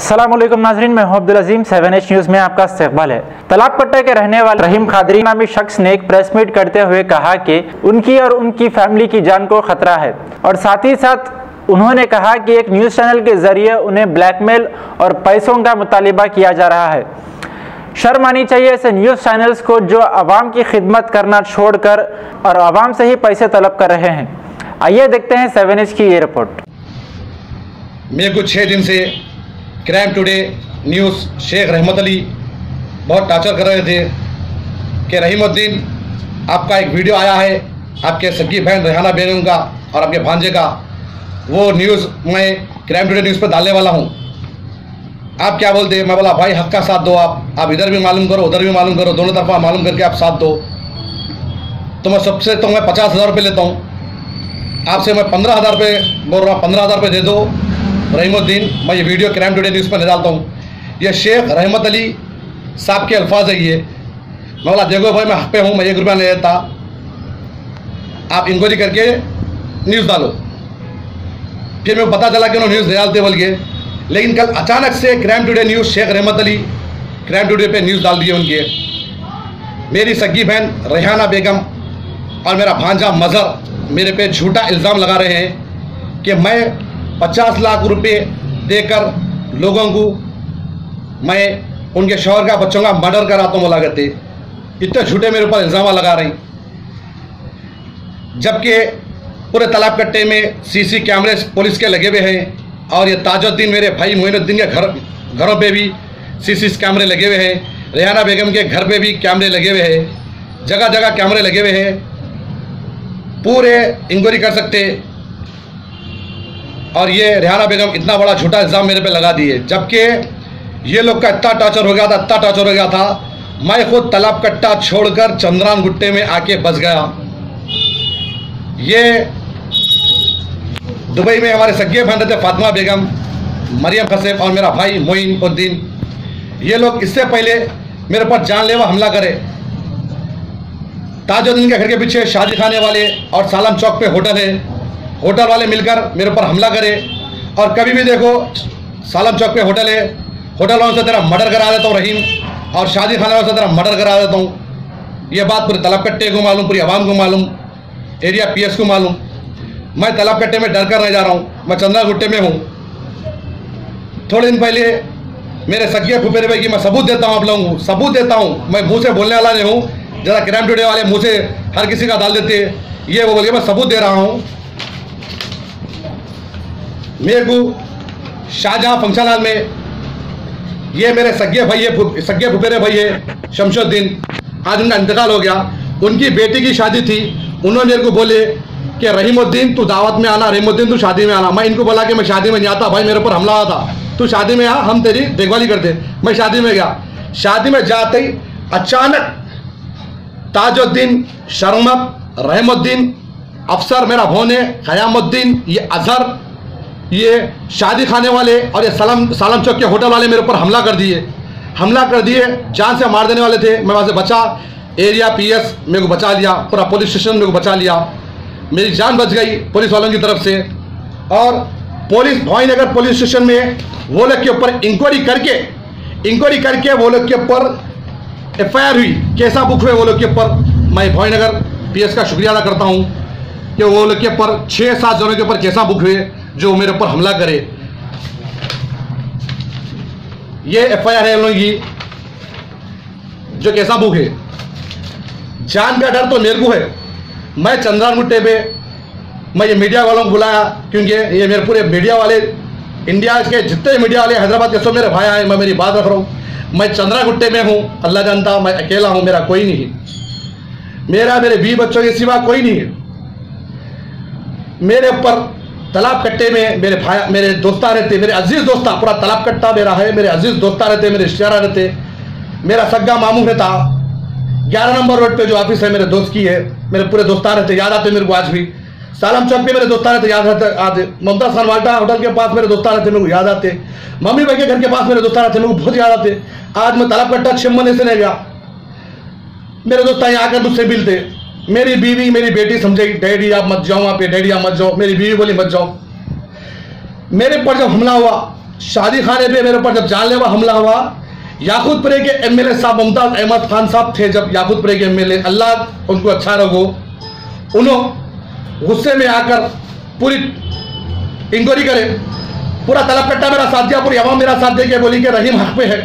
अस्सलामुअलैकुम नाज़रीन, मैं हूं अब्दुल अजीम। 7H न्यूज़ में आपका इस्तकबाल है। तलाब कट्टा के रहने वाले रहीम खादरी नामी शख्स ने एक प्रेस मीट करते हुए कहा कि उनकी और उनकी फैमिली की जान को खतरा है और साथ ही साथ उन्होंने कहा कि एक न्यूज़ चैनल के जरिए उन्हें ब्लैकमेल और पैसों का मुतालिबा किया जा रहा है। शर्म आनी चाहिए ऐसे न्यूज़ चैनल्स को जो आवाम की खिदमत करना छोड़कर और आवाम से ही पैसे तलब कर रहे हैं। आइए देखते हैं 7H की ये रिपोर्ट। मेरे को 6 दिन से क्राइम टुडे न्यूज़ शेख रहमत अली बहुत टार्चर कर रहे थे कि रहीमुद्दीन, आपका एक वीडियो आया है आपके सगी बहन रेहाना बेगम का और आपके भांजे का, वो न्यूज़ मैं क्राइम टुडे न्यूज़ पर डालने वाला हूँ। आप क्या बोलते हैं? मैं बोला भाई हक का साथ दो, आप इधर भी मालूम करो उधर भी मालूम करो, दोनों तरफा मालूम करके आप साथ दो। तो मैं सबसे तो मैं 50,000 रुपये लेता हूँ, आपसे मैं 15,000 रुपये बोल रहा हूँ। 15,000 रुपये दे दो रहीमुद्दीन, मैं ये वीडियो क्राइम टुडे न्यूज़ पर ले डालता हूँ। ये शेख रहमत अली साहब के अल्फाज है ये। मैं बोला देखो भाई मैं हक पे हूँ, मैं 1 रुपया नहीं देता, आप इंक्वायरी करके न्यूज़ डालो। फिर मेरे को पता चला कि उन्होंने न्यूज़ डालते बोल के, लेकिन कल अचानक से क्राइम टुडे न्यूज़ शेख रहमत अली क्राइम टुडे पे न्यूज़ डाल दिए उनके। मेरी सगी बहन रेहाना बेगम और मेरा भांजा मज़हर मेरे पे झूठा इल्ज़ाम लगा रहे हैं कि मैं 50 लाख रुपए देकर लोगों को मैं उनके शौहर का बच्चों का मर्डर कराता हूँ बोला करते। इतने झूठे मेरे ऊपर इल्ज़ाम लगा रही, जबकि पूरे तालाब कट्टे में सीसी कैमरे पुलिस के लगे हुए हैं और ये ताजुद्दीन मेरे भाई मोइनुद्दीन के घरों पे भी सीसी कैमरे लगे हुए हैं। रेहाना बेगम के घर पे भी कैमरे लगे हुए हैं, जगह जगह कैमरे लगे हुए हैं, पूरे इंक्वायरी कर सकते। और ये रेहाना बेगम इतना बड़ा झूठा इल्ज़ाम मेरे पे लगा दिए, जबकि ये लोग का इतना टॉर्चर हो गया था, इतना टॉर्चर हो गया था, मैं खुद तालाब कट्टा छोड़कर चंद्रान गुट्टे में आके बस गया। ये दुबई में हमारे सगे बहन रहते फातिमा बेगम, मरियम खसेब और मेरा भाई मोइनुद्दीन, ये लोग इससे पहले मेरे पर जानलेवा हमला करे। ताजुद्दीन के घर के पीछे शादी खाने वाले और सालम चौक पे होटल है, होटल वाले मिलकर मेरे ऊपर हमला करे। और कभी भी देखो सालम चौक पे होटल है, होटल वालों से तेरा मर्डर करा देता हूँ रहीम, और शादी खाने वालों से तेरा मर्डर करा देता हूँ। ये बात पूरे तालाब कट्टे को मालूम, पूरी आवाम को मालूम, एरिया PS को मालूम। मैं तालाब कट्टे में डर कर नहीं जा रहा हूँ, मैं चंद्रा गुट्टे में हूँ। थोड़े दिन पहले मेरे सगे फुफेरे भाई की मैं सबूत देता हूँ, आप लोगों को सबूत देता हूँ, मैं मुँह से बोलने वाला नहीं हूँ। ज़रा क्राइम टुडे वाले मुँह से हर किसी का डाल देते, ये वो बोल के मैं सबूत दे रहा हूँ। मेरे को शाहजहां फंक्शन हॉल में ये मेरे सगे भाई है, सगे फुफेरे भाई है शमशुद्दीन, आज उनका इंतकाल हो गया। उनकी बेटी की शादी थी, उन्होंने मेरे को बोले कि रहीमुद्दीन तू दावत में आना, रहीमुद्दीन तू शादी में आना। मैं इनको बोला कि मैं शादी में नहीं आता भाई, मेरे ऊपर हमला हुआ था, तू शादी में आ, हम तेरी देखभाली करते। मैं शादी में गया, शादी में जाते ही अचानक ताजुद्दीन, शर्मत, रहमुद्दीन, अफसर मेरा भोने, क़यामुद्दीन, ये अजहर, ये शादी खाने वाले और ये सालम चौक के होटल वाले मेरे ऊपर हमला कर दिए, जान से मार देने वाले थे। मैं वहाँ से बचा, एरिया PS मेरे को बचा लिया, पूरा पुलिस स्टेशन मेरे को बचा लिया, मेरी जान बच गई पुलिस वालों की तरफ से। और पुलिस भाईनगर पुलिस स्टेशन में वो लोग के ऊपर इंक्वायरी करके वो लोग के ऊपर FIR हुई, कैसा बुक हुए वो लोग के ऊपर। मैं भाईनगर PS का शुक्रिया अदा करता हूँ कि वो लोग के ऊपर 6-7 जनों के ऊपर कैसा बुक हुए जो मेरे ऊपर हमला करे। ये FIR है उन लोगों की, जो कैसा बुक है। जान का डर तो मेरे को है। मैं चंद्रान गुट्टे पे मैं ये मीडिया वालों को बुलाया, क्योंकि ये मेरे पूरे मीडिया वाले, इंडिया के जितने मीडिया वाले हैदराबाद के सब मेरे भाई आए। मैं मेरी बात रख रहा हूँ, मैं चंद्रा गुट्टे में हूँ, अल्लाह जानता, मैं अकेला हूँ, मेरा कोई नहीं है, मेरे 20 बच्चों के सिवा कोई नहीं है। मेरे ऊपर तालाब कट्टे में मेरे दोस्ता रहते, मेरे अजीज दोस्ता, पूरा तालाब कट्टा मेरा है, मेरे अजीज दोस्ता रहते, मेरे रिश्तेदार रहते। मेरा सग्गा मामू रहता 11 नंबर रोड पे जो ऑफिस है मेरे दोस्त की है, मेरे पूरे दोस्तार रहते, याद आते मेरे को आज भी। सालम चौक पे मेरे दोस्तार रहते, याद रहते आते। मुमताज खान वाल्टा होटल के पास मेरे दोस्तार रहते, मेरे को याद आते। मम्मी भाई के घर के पास मेरे दोस्तार रहते, मेरे को बहुत याद आते। आज मैं तालाब कट्टा 6 महीने से नहीं गया, मेरे दोस्त यहाँ आकर मुझसे मिलते। मेरी बीवी मेरी बेटी समझेगी डैडी आप मत जाओ वहाँ पे, डैडी आप मत जाओ। मेरी बीवी बोली मत जाओ। मेरे पर जब हमला हुआ शादी खाने पे मेरे ऊपर जब जानलेवा हमला हुआ, याकूतपुरे के एमएलए साहब मुमताज अहमद खान साहब थे, जब याकूतपुरे के एमएलए, अल्लाह उनको अच्छा रखो, उन्होंने गुस्से में आकर पूरी इंक्वायरी करे, पूरा तलबकट्टा मेरा साथ दिया, पूरी अवाम मेरा साथ दे के बोली कि रहीम हक पे है।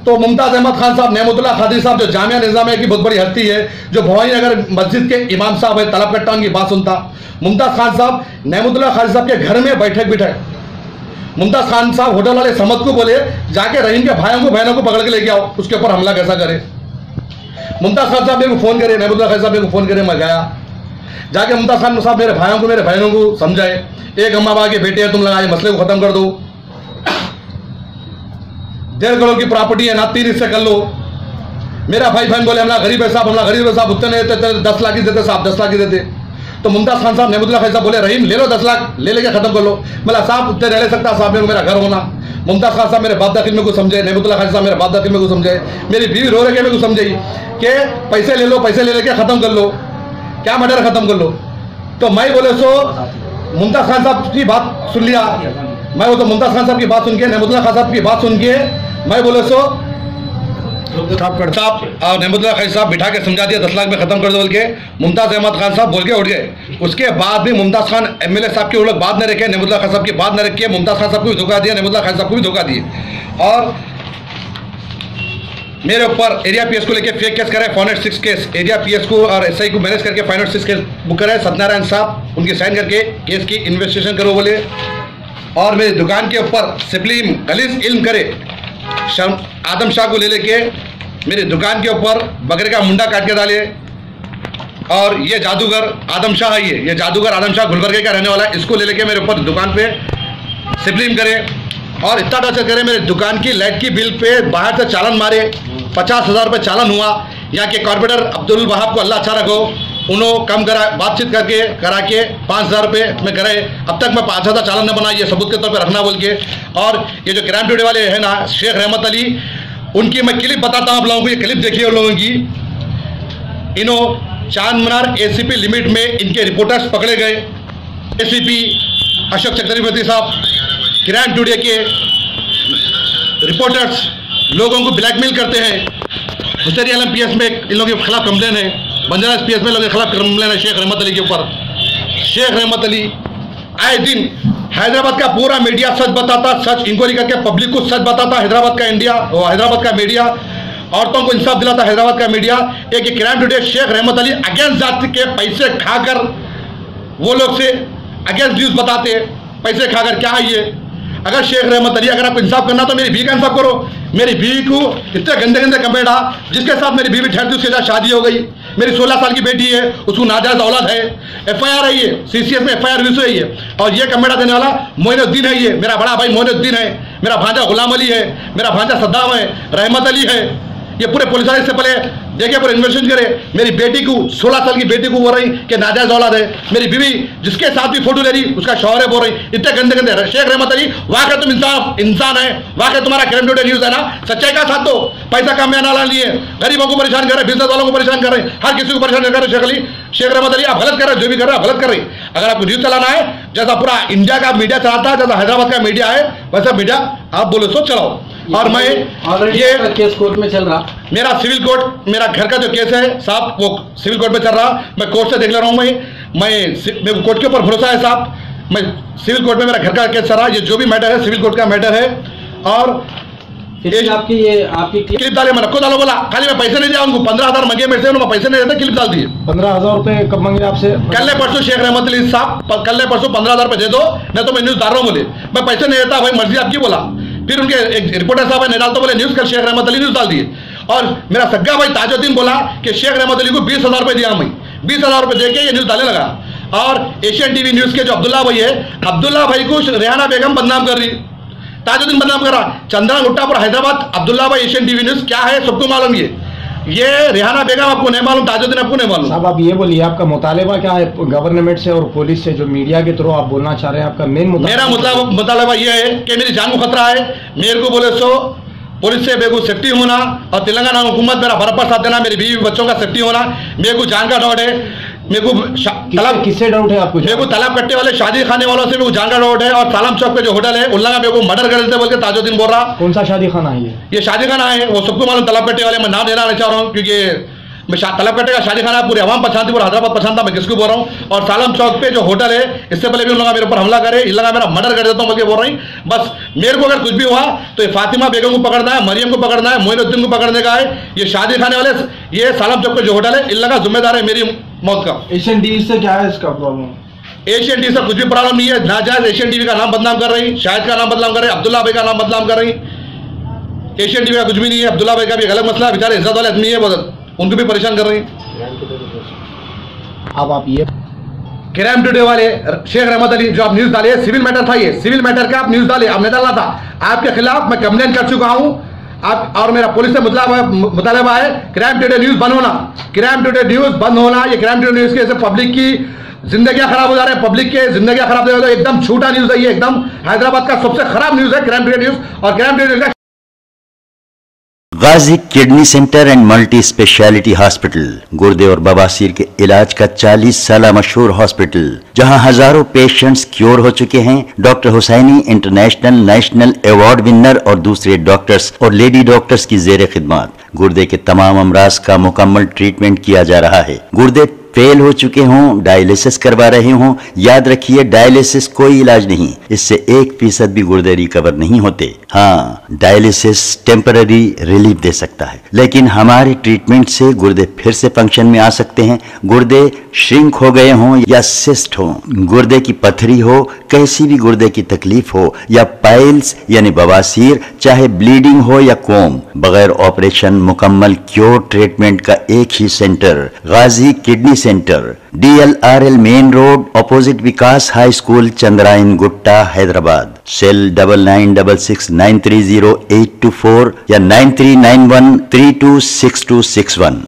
तो मुमताज अहमद खान साहब, नेमतुल्लाह खादरी साहब जो जामिया निज़ामिया की बहुत बड़ी हस्ती है, जो भवानी नगर मस्जिद के इमाम साहब है, तलबकट्टा उनकी बात सुनता। मुमताज खान साहब नेमतुल्लाह खादरी साहब के घर में बैठक मुमताज खान साहब होटल वाले समद को बोले जाके रहीम के भाइयों को बहनों को पकड़ के लेके आओ, उसके ऊपर हमला कैसा करे। मुमताज खान साहब मेरे को फ़ोन करे, नेमतुल्लाह खादरी साहब मेरे को फ़ोन करे, मैं गया, जाके मुमताज खान साहब मेरे भाइयों को मेरे बहनों को समझाए, एक अम्मा बाबा के बेटे हैं, तुम लोग आए मसले को ख़त्म कर दो, 1.5 करोड़ की प्रॉपर्टी है ना, 3 हिस्से कर लो। मेरा भाई बहन बोले हमला गरीब है साहब, हमला गरीब है साहब, उतने नहीं देते, 10 लाख ही देते साहब, 10 लाख ही देते। तो मुमताज खान साहब, नेमतुल्लाह खादरी साहब बोले रहीम ले लो 10 लाख, ले लेके खत्म कर लो। बोला साहब उतने रह सकता साहब, मेरे को मेरा घर होना। मुमताज खान साहब मेरे बाप दाखिल में को समझे, नेमतुल्लाह खादरी साहब मेरे बाप दाखिल में को समझे, मेरी बीवी रो रही है, मेरे को समझाई कि पैसे ले लो, पैसे ले लेके खत्म कर लो, क्या मर्डर खत्म कर लो। तो मैं बोले सो मुमताज खान साहब की बात सुन लिया, मैं वो तो मुमताज खान साहब की बात सुन के, नेमतुल्लाह खान साहब की बात सुन के मैं बोले सो साहब नेमतुल्लाह खान साहब बिठा के समझा दिया 10 लाख में खत्म कर दो बोल के। मुमताज अहमद खान साहब बोल के उठ गए। उसके बाद भी मुमताज खान एमएलए साहब की वो लोग बात न रखे, नेमतुल्लाह खान साहब की बात न रखी, मुमताज खान साहब को भी धोखा दिया, नेमतुल्लाह खान साहब को भी धोखा दिए, और मेरे ऊपर एरिया पीएस को लेके फेक केस करे, 406 केस एरिया पीएस को और एसआई को मैनेज करके 506 केस बुक करे। सत्यनारायण साहब उनकी साइन करके केस की इन्वेस्टिगेशन करो बोले, और मेरी दुकान के ऊपर सिप्लीम गलीज इल्म करे, आदम शाह को ले लेके मेरी दुकान के ऊपर बकरे का मुंडा काट के डाले, और ये जादूगर आदम शाह है, ये जादूगर आदम शाह गुलबर्गे का रहने वाला है, इसको ले लेके मेरे ऊपर दुकान पे सिप्लीम करे, और इतना टॉर्चर करे। मेरे दुकान की लाइट की बिल पे बाहर से चालान मारे, 50,000 रुपये चालान हुआ। यहाँ के कॉर्पोरेटर अब्दुल वहाब को अल्लाह अच्छा रखो, उन्होंने कम करा, बातचीत करके करा के 5,000 रुपये में करे। अब तक मैं 5,000 चालान न बना, ये सबूत के तौर पे रखना बोल के। और ये जो क्राइम टुडे वाले हैं ना, शेख रहमत अली, उनकी मैं क्लिप बताता हूँ आप लोगों को, ये क्लिप देखिए उन लोगों की। इन्हों चांद मीनार एसीपी लिमिट में इनके रिपोर्टर्स पकड़े गए। एसीपी अशोक चक्रवर्ती साहब, क्राइम टुडे के रिपोर्टर्स लोगों को ब्लैकमेल करते हैं। हुसैनी आलम पीएस में इन लोगों के खिलाफ कंप्लेन है, बंजारा पीएस में लोगों के खिलाफ कंप्लेन है शेख रहमत अली के ऊपर। शेख रहमत अली आए दिन हैदराबाद का पूरा मीडिया सच बताता, सच इंक्वायरी करके पब्लिक को सच बताता। हैदराबाद का इंडिया, हैदराबाद का मीडिया औरतों को इंसाफ दिलाता। हैदराबाद का मीडिया एक क्राइम टुडे शेख रहमत अली अगेंस्ट जाति के पैसे खाकर वो लोग से अगेंस्ट न्यूज बताते, पैसे खाकर। क्या है ये? अगर शेख रहमत अली अगर आपको इंसाफ करना तो मेरी बीवी का इंसाफ करो। मेरी बीवी को इतने गंदे गंदे कमेंट आ, जिसके साथ मेरी बीवी ठहरती उसके साथ शादी हो गई। मेरी 16 साल की बेटी है, उसको नाजायज औलाद है, एफआईआर है, ये सीसीएस में एफआईआर विषय है ये। और ये कमेंट देने वाला मोइनुद्दीन है, ये मेरा बड़ा भाई मोइनुद्दीन है, मेरा भांजा गुलाम अली है, मेरा भांजा सद्दाम है, रहमत अली है। ये पूरे पुलिस वाले से पहले देखे, पूरे इन्वेस्टिगेशन करे। मेरी बेटी को 16 साल की बेटी को बोल रही कि नाजायज औलाद है। मेरी बीवी जिसके साथ भी फोटो ले रही उसका शौहर है बोल रही। इतने गंदे गंदे। शेख रहमत अली वाकई तुम इंसान है, वाकई तुम्हारा क्राइम टुडे न्यूज है ना, सच्चाई का साथ दो। पैसा कम में ना लिए, गरीबों को परेशान कर रहे, बिजनेस वालों को परेशान कर रहे, हर किसी को परेशान कर रहे। शेख रहमत अली आप गलत कर रहे, जो भी कर रहे हैं गलत कर रहे। अगर आपको न्यूज चलाना है, जैसा पूरा इंडिया का मीडिया चलाता है, जैसा हैदराबाद का मीडिया है, वैसा मीडिया आप बोलो सो चलाओ। और मैं ये केस कोर्ट में चल रहा, मेरा सिविल कोर्ट, मेरा घर का जो केस है साहब वो सिविल कोर्ट में चल रहा। मैं कोर्ट से देख ले रहा हूँ। मैं कोर्ट के ऊपर भरोसा है साहब। मैं सिविल कोर्ट में मेरा घर का केस चल रहा। ये जो भी मैटर है सिविल कोर्ट का मैटर है। और आपकी क्लिप डाले, मैंने खुद डालो बोला, खाली मैं पैसे नहीं दिया उनको। 15,000 मंगे मेरे से, उन्होंने पैसे नहीं देते, क्लिप डाल दिए। 15,000 रुपए कब मांगे आपसे? कल परसों शेख रहमत अली साहब, कल परसों 15,000 रुपए दे दो, नहीं तो मैं न्यूज डाल रहा हूँ बोले। मैं पैसे नहीं देता भाई, मर्जी आपकी बोला। फिर उनके एक रिपोर्टर साहब नहीं डालते बोले न्यूज, कल शेख रहमत अली न्यूज डाल दिए। और मेरा सग्गा भाई ताजुद्दीन बोला कि शेख रहमत अली को 20,000 रुपए दिया। मैं 20,000 रुपए देके ये न्यूज डालने लगा। और एशियन टीवी न्यूज के जो अब्दुल्ला भाई है, अब्दुल्ला भाई को रेहाना बेगम बदनाम कर रही, ताजुद्दीन बदनाम कर रहा। चंद्रा गुट्टापुर हैदराबाद, अब्दुल्ला भाई एशियन टीवी न्यूज। क्या है सबको मालूम। ये रेहाना बेगम आपको नहीं मालूम, ताजुद्दीन आपको नहीं मालूम। साहब आप ये बोलिए, आपका मुतालबा क्या है गवर्नमेंट से और पुलिस से, जो मीडिया के थ्रू आप बोलना चाह रहे हैं? आपका मेन मेरा मुतालबा ये है कि मेरी जान को खतरा है। मेरे को बोले सो पुलिस से मेरे को सेफ्टी होना, और तेलंगाना हुकूमत मेरा बराबर साथ देना, मेरी बीवी बच्चों का सेफ्टी होना। मेरे को जान का डॉट है। मेरे को तालाब किससे डाउट है आपको? मेरे को तालाब कट्टे वाले शादी खाने वालों से मेरे को जानका डाउट है, और सालम चौक पे जो होटल है उन लोग मेरे को मर्डर कर देते बोल के ताजुद्दीन बोल रहा। कौन सा शादी खाना है ये शादी खाना है, वो सबको मालूम तालाब कट्टे वाले, मैं नाम देना नहीं चाह रहा हूँ क्योंकि मैं तालाब कट्टे का शादी खाना पूरे अवाम पहचानती, पूरा हैदराबाद पहचानता, मैं किसको बोल रहा हूँ। और सालम चौक पे जो होटल है इससे पहले भी उन लोग मेरे ऊपर हमला करे, इन लोग मेरा मर्डर कर देता हूँ बोल के बोल रही। बस मेरे को अगर कुछ भी हुआ तो ये फातिमा बेगम को पकड़ना है, मरियम को पकड़ना है, मोइनुद्दीन को पकड़ने का है। ये शादी खाने वाले ये सालम चौक पे जो होटल है इन लोग का जिम्मेदार है मेरी मौत का। एशियन टीवी से क्या है इसका प्रॉब्लम? एशियन टीवी से कुछ भी प्रॉब्लम नहीं है, नाजायज एशियन टीवी का नाम बदनाम कर रही, शाहिद का नाम बदनाम कर रही, अब्दुल्ला भाई का नाम बदनाम कर रही। एशियन टीवी का कुछ भी नहीं है, अब्दुल्ला भाई का भी अलग मसला, बेचारे इज्जत वाले आदमी है, बहुत उनको भी परेशान कर रही। अब आप ये क्राइम टुडे वाले शेख रहमत अली जो आप न्यूज डाले, सिविल मैटर था, ये सिविल मैटर का आप न्यूज डाले, आपने डाला था, आपके खिलाफ मैं कंप्लेंट कर चुका हूं आप, और मेरा पुलिस से मुतालबा है क्राइम टुडे न्यूज बंद होना, क्राइम टुडे न्यूज बंद होना। ये क्राइम टुडे न्यूज के पब्लिक की जिंदगियां खराब हो जा रहे हैं, पब्लिक के जिंदगियां खराब हो जा रही है, एकदम झूठा न्यूज है ये, एकदम हैदराबाद का सबसे खराब न्यूज है क्राइम टुडे न्यूज। और crime today news Ghazi kidney centre and multi speciality hospital, गुर्दे और बवासीर के इलाज का 40 साल मशहूर हॉस्पिटल, जहां हजारों पेशेंट्स क्योर हो चुके हैं। Doctor Husaini international national award winner और दूसरे डॉक्टर्स और लेडी डॉक्टर्स की जेर खिदमत गुर्दे के तमाम अमराज का मुकम्मल ट्रीटमेंट किया जा रहा है। गुर्दे फेल हो चुके हों, डायलिसिस करवा रहे हों, याद रखिए डायलिसिस कोई इलाज नहीं, इससे 1% भी गुर्दे रिकवर नहीं होते। हाँ, डायलिसिस टेम्पररी रिलीफ दे सकता है, लेकिन हमारे ट्रीटमेंट से गुर्दे फिर से फंक्शन में आ सकते हैं। गुर्दे श्रिंक हो गए हों या सिस्ट हो, गुर्दे की पथरी हो, कैसी भी गुर्दे की तकलीफ हो, या पाइल्स यानी बवासीर, चाहे ब्लीडिंग हो या कोम, बगैर ऑपरेशन मुकम्मल क्योर ट्रीटमेंट का एक ही centre, Ghazi kidney centre, DLRL main road, opposite Vikas high school, Chandrayan Gutta, Hyderabad. Cell 9966930824 या 9391326261।